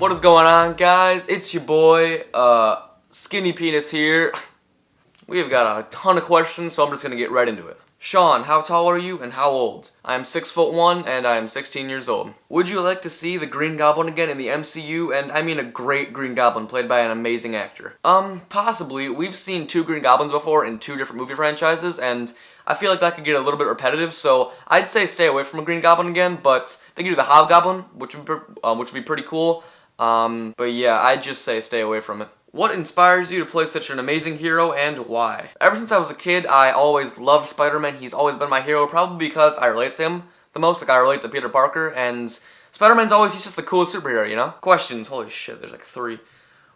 What is going on, guys? It's your boy, Skinny Penis here. We've got a ton of questions, so I'm just gonna get right into it. Sean, how tall are you and how old? I am 6'1" and I am 16 years old. Would you like to see the Green Goblin again in the MCU? And I mean a great Green Goblin played by an amazing actor. Possibly. We've seen two Green Goblins before in two different movie franchises, and I feel like that could get a little bit repetitive, so I'd say stay away from a Green Goblin again, but they could do the Hobgoblin, which would be pretty cool. But yeah, I'd just say stay away from it. What inspires you to play such an amazing hero and why? Ever since I was a kid, I always loved Spider-Man. He's always been my hero, probably because I relate to him the most. Like, I relate to Peter Parker, and Spider-Man's he's just the coolest superhero, you know? Questions. Holy shit, there's like 3.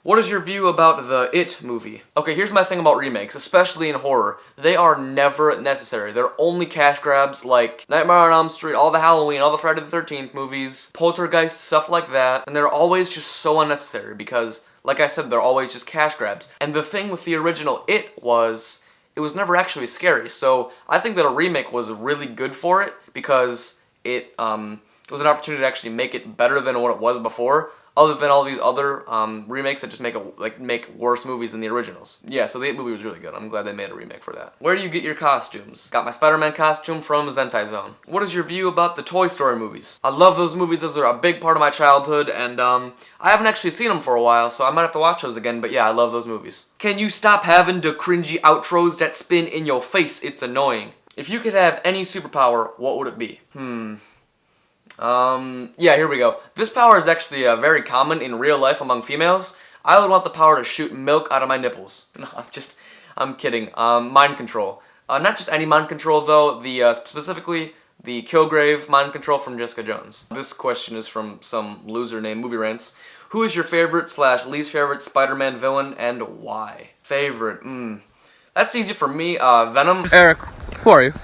What is your view about the It movie? Okay, here's my thing about remakes, especially in horror. They are never necessary. They're only cash grabs, like Nightmare on Elm Street, all the Halloween, all the Friday the 13th movies, Poltergeist, stuff like that. And they're always just so unnecessary because, like I said, they're always just cash grabs. And the thing with the original It was never actually scary. So I think that a remake was really good for it because it was an opportunity to actually make it better than what it was before. Other than all these other remakes that just make worse movies than the originals. Yeah, so the It movie was really good. I'm glad they made a remake for that. Where do you get your costumes? Got my Spider-Man costume from Zentai Zone. What is your view about the Toy Story movies? I love those movies. Those are a big part of my childhood, and I haven't actually seen them for a while, so I might have to watch those again, but yeah, I love those movies. Can you stop having the cringy outros that spin in your face? It's annoying. If you could have any superpower, what would it be? Yeah, here we go. This power is actually very common in real life among females. I would want the power to shoot milk out of my nipples. No, I'm kidding. Mind control. Not just any mind control though, specifically the Kilgrave mind control from Jessica Jones. This question is from some loser named Movie Rants. Who is your favorite / least favorite Spider-Man villain and why? Favorite, That's easy for me, Venom. Eric, who are you?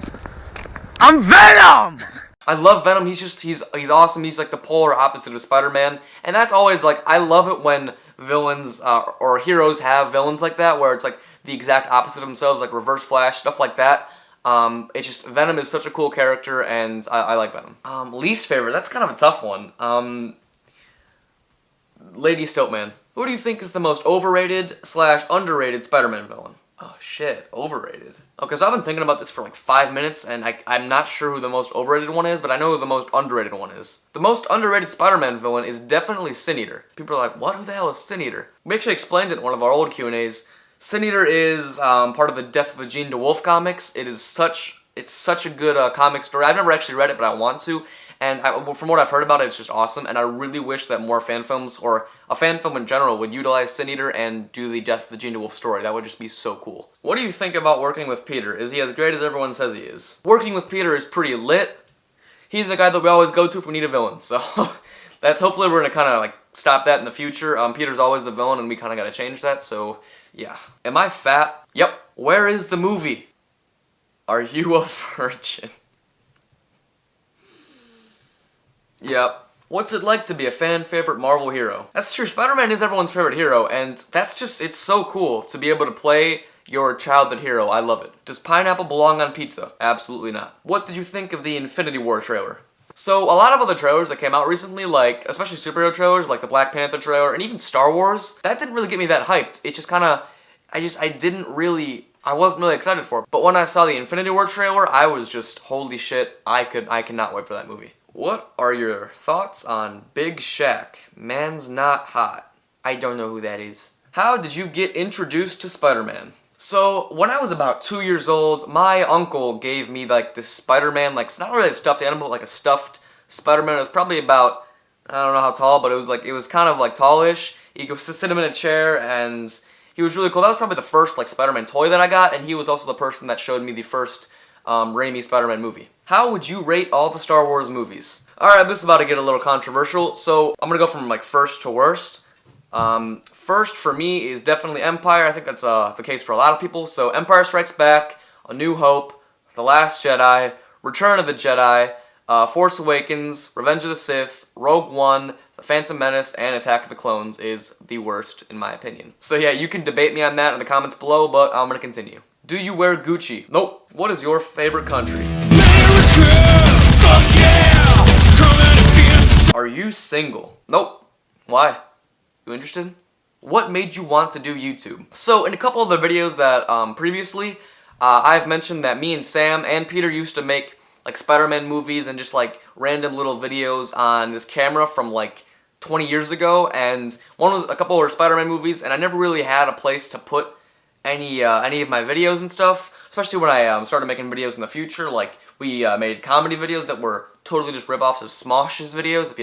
I'm Venom! I love Venom. He's awesome. He's like the polar opposite of Spider-Man, and that's always like, I love it when villains or heroes have villains like that, where it's like the exact opposite of themselves, like Reverse Flash, stuff like that. It's just, Venom is such a cool character, and I like Venom. Least favorite, that's kind of a tough one. Lady Stiltman. Who do you think is the most overrated / underrated Spider-Man villain? Oh shit, overrated. Okay, so I've been thinking about this for like 5 minutes, and I'm not sure who the most overrated one is, but I know who the most underrated one is. The most underrated Spider-Man villain is definitely Sin Eater. People are like, what? Who the hell is Sin Eater? We actually explained it in one of our old Q&As. Sin Eater is part of the Death of the Gene DeWolf comics. It's such a good comic story. I've never actually read it, but I want to. And from what I've heard about it, it's just awesome, and I really wish that more fan films, or a fan film in general, would utilize Sin Eater and do the Death of the Gene DeWolf story. That would just be so cool. What do you think about working with Peter? Is he as great as everyone says he is? Working with Peter is pretty lit. He's the guy that we always go to if we need a villain, so hopefully we're gonna kind of like stop that in the future. Peter's always the villain, and we kind of gotta change that, so yeah. Am I fat? Yep. Where is the movie? Are you a virgin? Yep. What's it like to be a fan-favorite Marvel hero? That's true, Spider-Man is everyone's favorite hero, and it's so cool to be able to play your childhood hero. I love it. Does pineapple belong on pizza? Absolutely not. What did you think of the Infinity War trailer? So, a lot of other trailers that came out recently, like, especially superhero trailers, like the Black Panther trailer, and even Star Wars, that didn't really get me that hyped. It's just kinda, I wasn't really excited for it. But when I saw the Infinity War trailer, I was just, holy shit, I cannot wait for that movie. What are your thoughts on Big Shaq? Man's not hot. I don't know who that is. How did you get introduced to Spider-Man? So, when I was about 2 years old, my uncle gave me like this Spider-Man, like, it's not really a stuffed animal, but like a stuffed Spider-Man. It was probably about, I don't know how tall, but it was kind of like tallish. You could sit him in a chair, and he was really cool. That was probably the first like Spider-Man toy that I got, and he was also the person that showed me the first Raimi Spider-Man movie. How would you rate all the Star Wars movies? Alright, this is about to get a little controversial, so I'm gonna go from like first to worst. First for me is definitely Empire. I think that's the case for a lot of people. So Empire Strikes Back, A New Hope, The Last Jedi, Return of the Jedi, Force Awakens, Revenge of the Sith, Rogue One, The Phantom Menace, and Attack of the Clones is the worst in my opinion. So yeah, you can debate me on that in the comments below, but I'm gonna continue. Do you wear Gucci? Nope. What is your favorite country? Are you single? Nope. Why? You interested? What made you want to do YouTube? So in a couple of the videos that previously, I've mentioned that me and Sam and Peter used to make like Spider-Man movies and just like random little videos on this camera from like 20 years ago, and a couple were Spider-Man movies, and I never really had a place to put any of my videos and stuff, especially when I started making videos in the future. Like we made comedy videos that were totally just rip-offs of Smosh's videos, if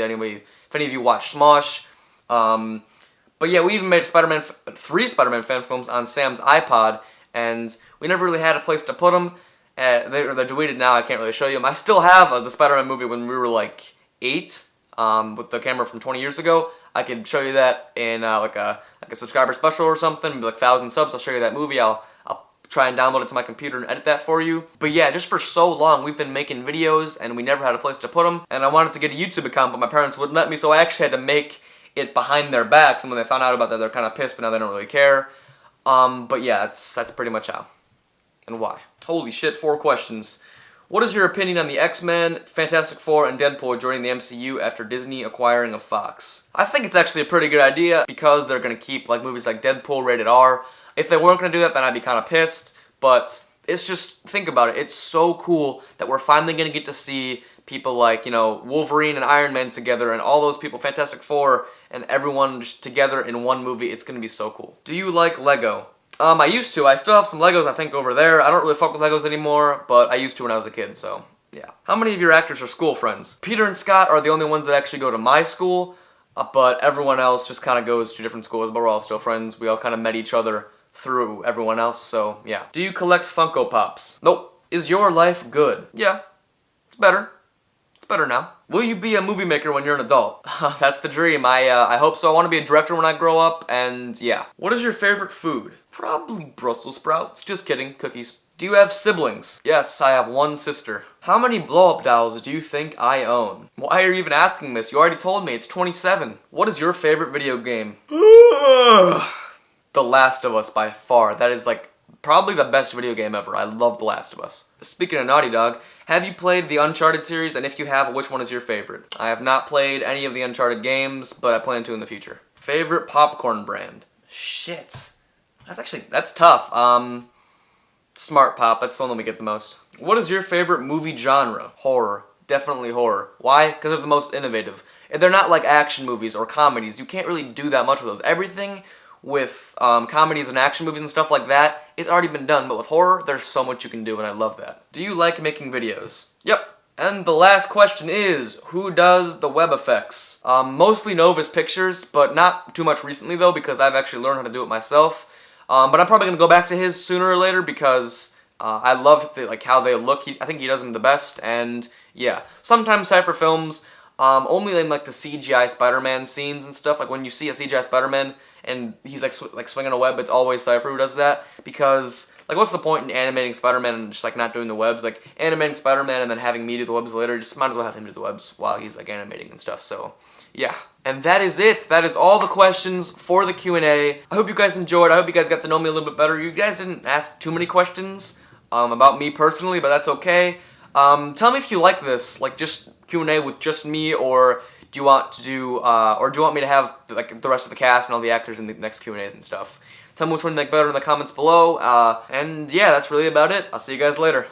any of you watch Smosh. But yeah, we even made 3 Spider-Man fan films on Sam's iPod, and we never really had a place to put them. They're deleted now, I can't really show you them. I still have the Spider-Man movie when we were like 8, with the camera from 20 years ago. I could show you that in like a subscriber special or something, maybe like 1,000 subs. I'll show you that movie. I'll try and download it to my computer and edit that for you. But yeah, just for so long we've been making videos and we never had a place to put them. And I wanted to get a YouTube account, but my parents wouldn't let me, so I actually had to make it behind their backs. And when they found out about that, they're kind of pissed, but now they don't really care. But yeah, that's pretty much how and why. Holy shit, 4 questions. What is your opinion on the X-Men, Fantastic Four, and Deadpool joining the MCU after Disney acquiring of Fox? I think it's actually a pretty good idea because they're going to keep like movies like Deadpool rated R. If they weren't going to do that, then I'd be kind of pissed. But it's just, think about it. It's so cool that we're finally going to get to see people like, you know, Wolverine and Iron Man together and all those people, Fantastic Four, and everyone just together in one movie. It's going to be so cool. Do you like Lego? I used to. I still have some Legos, I think, over there. I don't really fuck with Legos anymore, but I used to when I was a kid, so yeah. How many of your actors are school friends? Peter and Scott are the only ones that actually go to my school, but everyone else just kind of goes to different schools, but we're all still friends. We all kind of met each other through everyone else, so yeah. Do you collect Funko Pops? Nope. Is your life good? Yeah. It's better. It's better now. Will you be a movie maker when you're an adult? That's the dream. I hope so. I want to be a director when I grow up, and yeah. What is your favorite food? Probably Brussels sprouts. Just kidding. Cookies. Do you have siblings? Yes, I have 1 sister. How many Blowup Dolls do you think I own? Why are you even asking this? You already told me. It's 27. What is your favorite video game? The Last of Us by far. That is like probably the best video game ever. I love The Last of Us. Speaking of Naughty Dog, have you played the Uncharted series? And if you have, which one is your favorite? I have not played any of the Uncharted games, but I plan to in the future. Favorite popcorn brand? Shit. That's tough. Smart Pop, that's the one that we get the most. What is your favorite movie genre? Horror. Definitely horror. Why? Because they're the most innovative. And they're not like action movies or comedies. You can't really do that much with those. Everything with comedies and action movies and stuff like that, it's already been done. But with horror, there's so much you can do, and I love that. Do you like making videos? Yep. And the last question is, who does the web effects? Mostly Novus Pictures, but not too much recently though, because I've actually learned how to do it myself. But I'm probably going to go back to his sooner or later because I love how they look. I think he does them the best, and yeah. Sometimes Cypher films, only in like the CGI Spider-Man scenes and stuff, like when you see a CGI Spider-Man and he's like swinging a web, it's always Cypher who does that, because like what's the point in animating Spider-Man and just like not doing the webs? Like animating Spider-Man and then having me do the webs later, just might as well have him do the webs while he's like animating and stuff, so yeah. And that is it. That is all the questions for the Q&A. I hope you guys enjoyed. I hope you guys got to know me a little bit better. You guys didn't ask too many questions about me personally, but that's okay. Tell me if you like this, like just Q&A with just me, or do you want to do, or do you want me to have like the rest of the cast and all the actors in the next Q&As and stuff? Tell me which one you like better in the comments below. And yeah, that's really about it. I'll see you guys later.